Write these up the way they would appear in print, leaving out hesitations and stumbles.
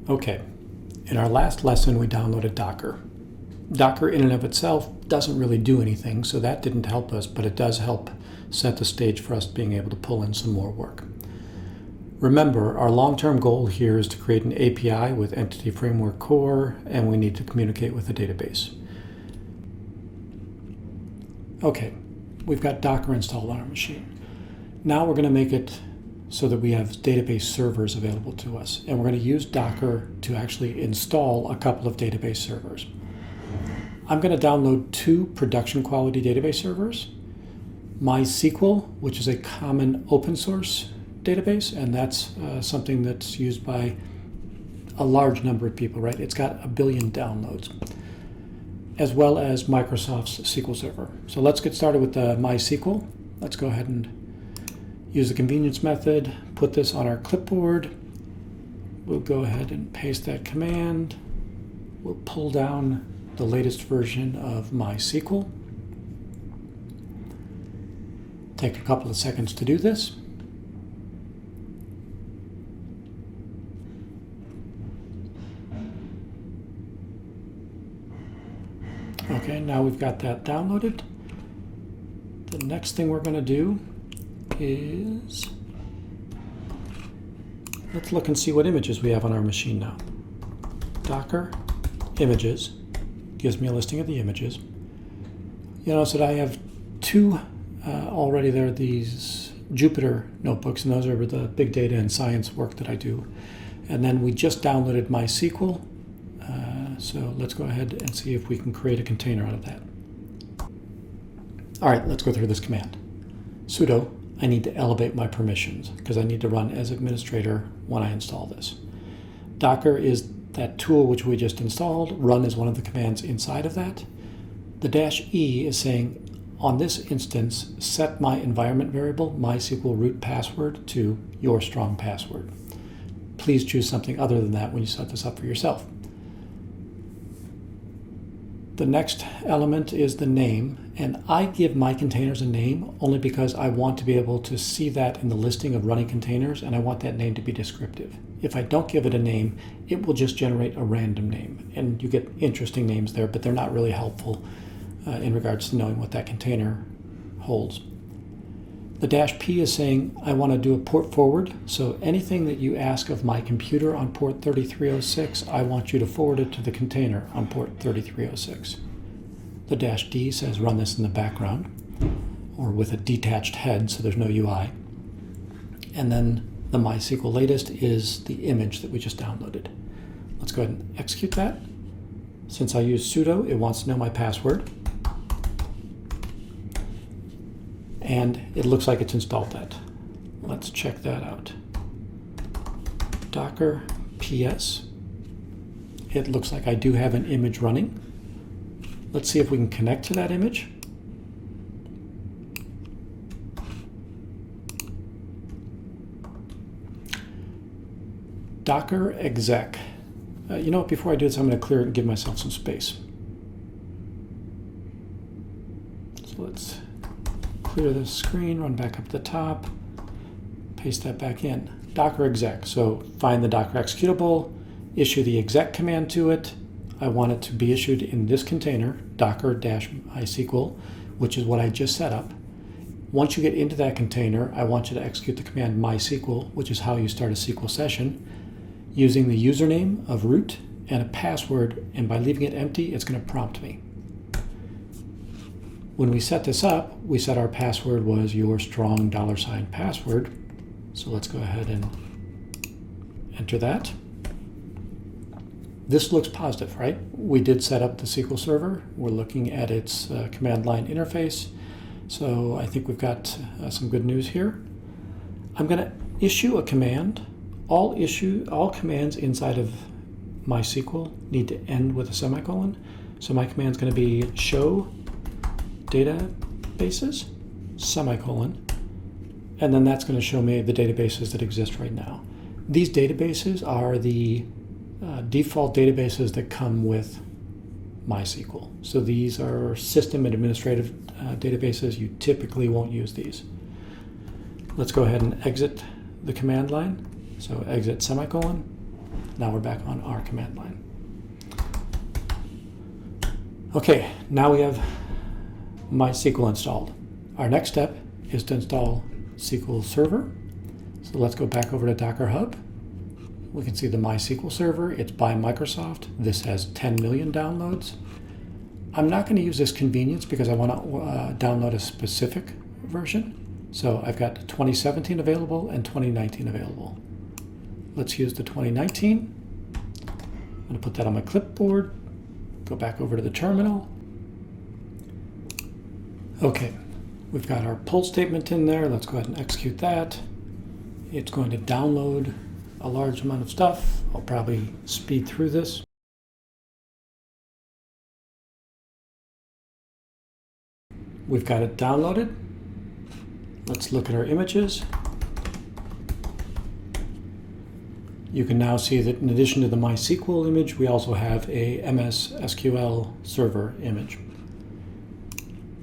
Okay, in our last lesson we downloaded Docker. Docker in and of itself doesn't really do anything, so that didn't help us, but it does help set the stage for us being able to pull in some more work. Remember, our long-term goal here is to create an API with Entity Framework Core, and we need to communicate with the database. Okay, we've got Docker installed on our machine. Now we're going to make it so that we have database servers available to us, and we're going to use Docker to actually install a couple of database servers. I'm going to download 2 production quality database servers, mysql, which is a common open source database, and that's something that's used by a large number of people, right? It's got 1 billion downloads, as well as Microsoft's SQL Server. So let's get started with the mysql. Let's go ahead and use the convenience method, put this on our clipboard. We'll go ahead and paste that command. We'll pull down the latest version of mysql. Take a couple of seconds to do this. Okay, now we've got that downloaded. The next thing we're going to do is let's look and see what images we have on our machine now. Docker images gives me a listing of the images. You notice that I have 2 already there, these Jupyter notebooks, and those are the big data and science work that I do. And then we just downloaded mysql. So let's go ahead and see if we can create a container out of that. All right, let's go through this command. Sudo, I need to elevate my permissions because I need to run as administrator when I install this. Docker is that tool which we just installed. Run is one of the commands inside of that. The -E is saying, on this instance, set my environment variable, MySQL root password, to your strong password. Please choose something other than that when you set this up for yourself. The next element is the name, and I give my containers a name only because I want to be able to see that in the listing of running containers, and I want that name to be descriptive. If I don't give it a name, it will just generate a random name, and you get interesting names there, but they're not really helpful in regards to knowing what that container holds. The -P is saying I want to do a port forward, so anything that you ask of my computer on port 3306, I want you to forward it to the container on port 3306. The -D says run this in the background, or with a detached head so there's no UI. And then the MySQL latest is the image that we just downloaded. Let's go ahead and execute that. Since I use sudo, it wants to know my password. And it looks like it's installed that. Let's check that out. Docker ps. It looks like I do have an image running. Let's see if we can connect to that image. Docker exec. You know what, before I do this, I'm going to clear it and give myself some space. So let's clear the screen, run back up to the top, paste that back in. Docker exec, so find the Docker executable, issue the exec command to it. I want it to be issued in this container, docker-mysql, which is what I just set up. Once you get into that container, I want you to execute the command mysql, which is how you start a SQL session, using the username of root and a password, and by leaving it empty, it's going to prompt me. When we set this up, we said our password was your strong $ password. So let's go ahead and enter that. This looks positive, right? We did set up the SQL Server. We're looking at its command line interface. So I think we've got some good news here. I'm going to issue a command. All commands inside of MySQL need to end with a semicolon. So my command is going to be show databases, semicolon, and then that's going to show me the databases that exist right now. These databases are the default databases that come with MySQL. So these are system and administrative databases. You typically won't use these. Let's go ahead and exit the command line. So exit semicolon. Now we're back on our command line. Okay, now we have MySQL installed. Our next step is to install SQL Server. So let's go back over to Docker Hub. We can see the MySQL Server. It's by Microsoft. This has 10 million downloads. I'm not going to use this convenience because I want to download a specific version. So I've got 2017 available and 2019 available. Let's use the 2019. I'm going to put that on my clipboard. Go back over to the terminal. Okay, we've got our pull statement in there. Let's go ahead and execute that. It's going to download a large amount of stuff. I'll probably speed through this. We've got it downloaded. Let's look at our images. You can now see that in addition to the MySQL image, we also have a MSSQL server image.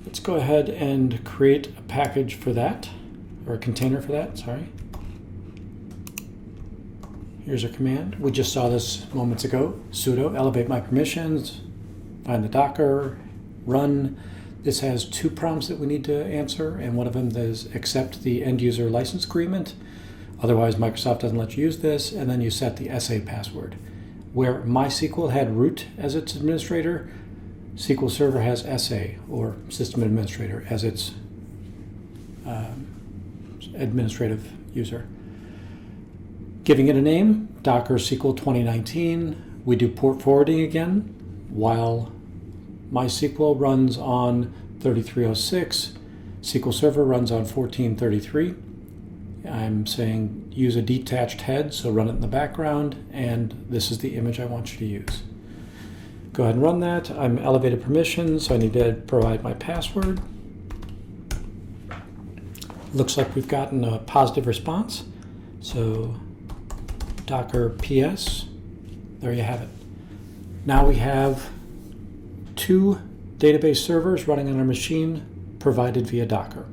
Let's go ahead and create a package for that, or a container for that, sorry. Here's our command. We just saw this moments ago. Sudo elevate my permissions, find the Docker, run. This has two prompts that we need to answer, and one of them is accept the end user license agreement. Otherwise, Microsoft doesn't let you use this, and then you set the SA password. Where MySQL had root as its administrator, SQL Server has SA, or system administrator, as its administrative user. Giving it a name, Docker SQL 2019. We do port forwarding again, while MySQL runs on 3306, SQL Server runs on 1433. I'm saying use a detached head, so run it in the background, and this is the image I want you to use. Go ahead and run that. I'm elevated permissions, so I need to provide my password. Looks like we've gotten a positive response. So Docker PS, there you have it. Now we have two database servers running on our machine provided via Docker.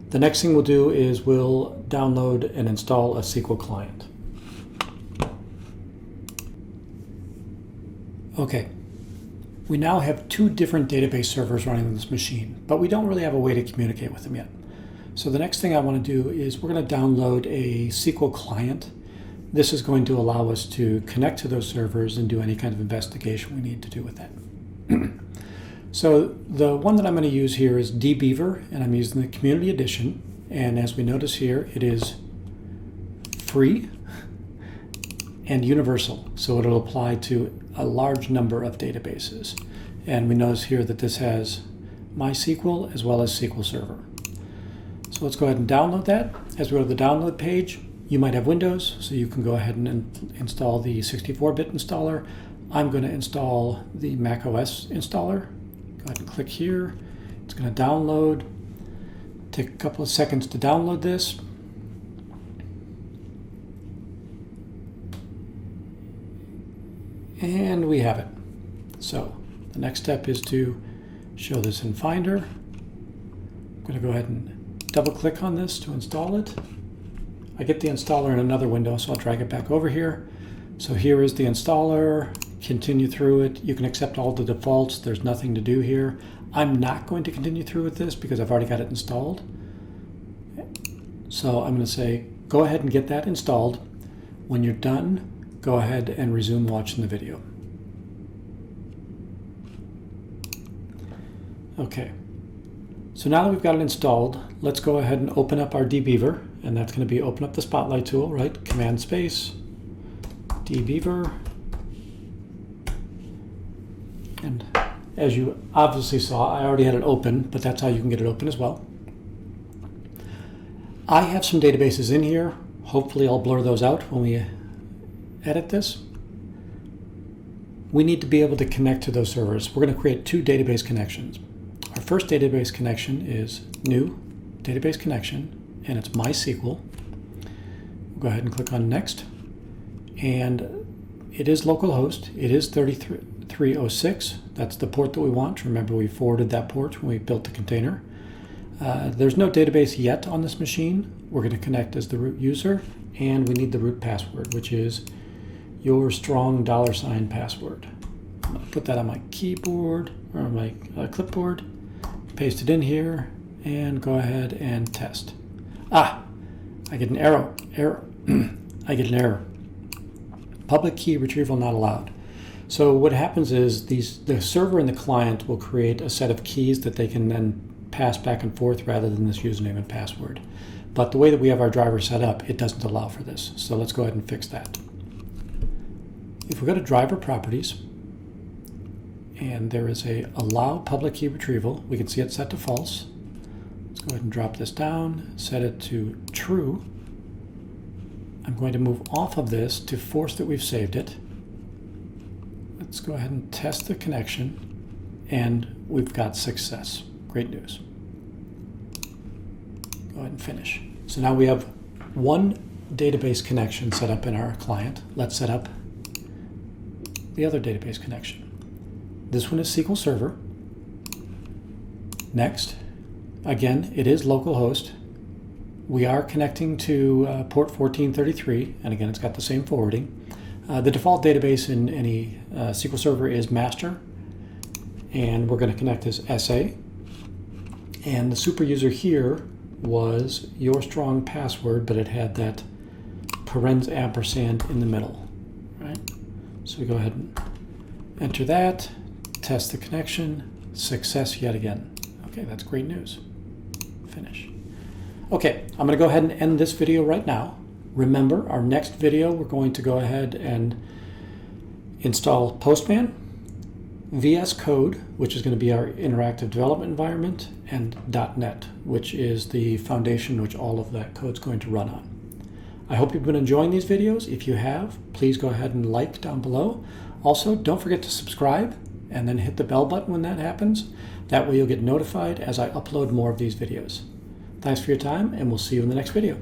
The next thing we'll do is we'll download and install a SQL client. Okay, we now have two different database servers running on this machine, but we don't really have a way to communicate with them yet. So the next thing I want to do is we're going to download a SQL client. This is going to allow us to connect to those servers and do any kind of investigation we need to do with that. So the one that I'm going to use here is dbeaver, and I'm using the Community Edition. And as we notice here, it is free and universal. So it'll apply to a large number of databases. And we notice here that this has MySQL as well as SQL Server. So let's go ahead and download that. As we go to the download page, you might have Windows, so you can go ahead and install the 64-bit installer. I'm going to install the macOS installer. Go ahead and click here. It's going to download. Take a couple of seconds to download this. And we have it. So the next step is to show this in Finder. I'm going to go ahead and double click on this to install it. I get the installer in another window, so I'll drag it back over here. So here is the installer. Continue through it. You can accept all the defaults. There's nothing to do here. I'm not going to continue through with this because I've already got it installed. So I'm going to say, go ahead and get that installed. When you're done, go ahead and resume watching the video. Okay. So now that we've got it installed, let's go ahead and open up our dbeaver, and that's going to be open up the Spotlight tool, right? Command space, dbeaver. And as you obviously saw, I already had it open, but that's how you can get it open as well. I have some databases in here. Hopefully I'll blur those out when we edit this. We need to be able to connect to those servers. We're going to create two database connections. Our first database connection is new database connection, and it's MySQL. Go ahead and click on next. And it is localhost. It is 3306. That's the port that we want. Remember, we forwarded that port when we built the container. There's no database yet on this machine. We're going to connect as the root user, and we need the root password, which is your strong $ password. I'm going to put that on my keyboard or on my clipboard, paste it in here, and go ahead and test. I get an error. I get an error. Public key retrieval not allowed. So what happens is the server and the client will create a set of keys that they can then pass back and forth rather than this username and password. But the way that we have our driver set up, it doesn't allow for this. So let's go ahead and fix that. If we go to driver properties, and there is a allow public key retrieval, we can see it set to false. Let's go ahead and drop this down, set it to true. I'm going to move off of this to force that we've saved it. Let's go ahead and test the connection, and we've got success. Great news. Go ahead and finish. So now we have one database connection set up in our client. Let's set up the other database connection. This one is SQL Server. Next, again, it is localhost. We are connecting to port 1433, and again, it's got the same forwarding. The default database in any SQL Server is master, and we're going to connect as SA. And the super user here was your strong password, but it had that parens ampersand in the middle, right? So we go ahead and enter that, test the connection, success yet again. Okay, that's great news. Finish. Okay, I'm going to go ahead and end this video right now. Remember, our next video, we're going to go ahead and install Postman, VS Code, which is going to be our interactive development environment, and .NET, which is the foundation which all of that code is going to run on. I hope you've been enjoying these videos. If you have, please go ahead and like down below. Also, don't forget to subscribe and then hit the bell button when that happens. That way you'll get notified as I upload more of these videos. Thanks for your time, and we'll see you in the next video.